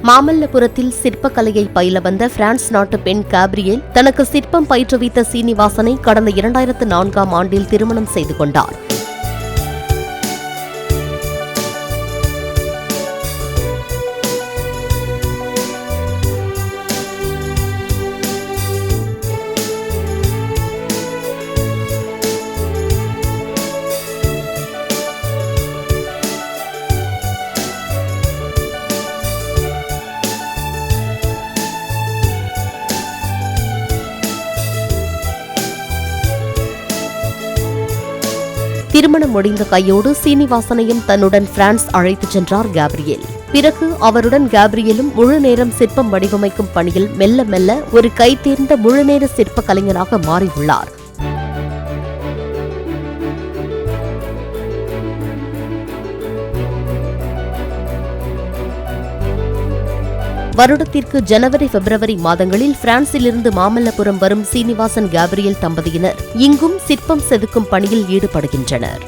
மாமல்லபுரத்தில் சிற்பக்கலையை பயில வந்த பிரான்ஸ் நாட்டு பெண் கேப்ரியேல் தனக்கு சிற்பம் பயிற்றுவித்த சீனிவாசனை கடந்த 2004ஆம் ஆண்டில் திருமணம் செய்து கொண்டார். திருமணம் முடிந்த கையோடு சீனிவாசனையும் தன்னுடன் பிரான்ஸ் அழைத்துச் சென்றார் கேப்ரியேல். பிறகு அவருடன் கேப்ரியேலும் முழு நேரம் சிற்பம் வடிவமைக்கும் பணியில் மெல்ல மெல்ல ஒரு கைதேர்ந்த முழுநேர சிற்ப கலைஞராக மாறியுள்ளார். வருடத்திற்கு ஜனவரி, பிப்ரவரி மாதங்களில் பிரான்சிலிருந்து மாமல்லபுரம் வரும் சீனிவாசன் கேப்ரியேல் தம்பதியினர் இங்கும் சிற்பம் செதுக்கும் பணியில் ஈடுபடுகின்றனர்.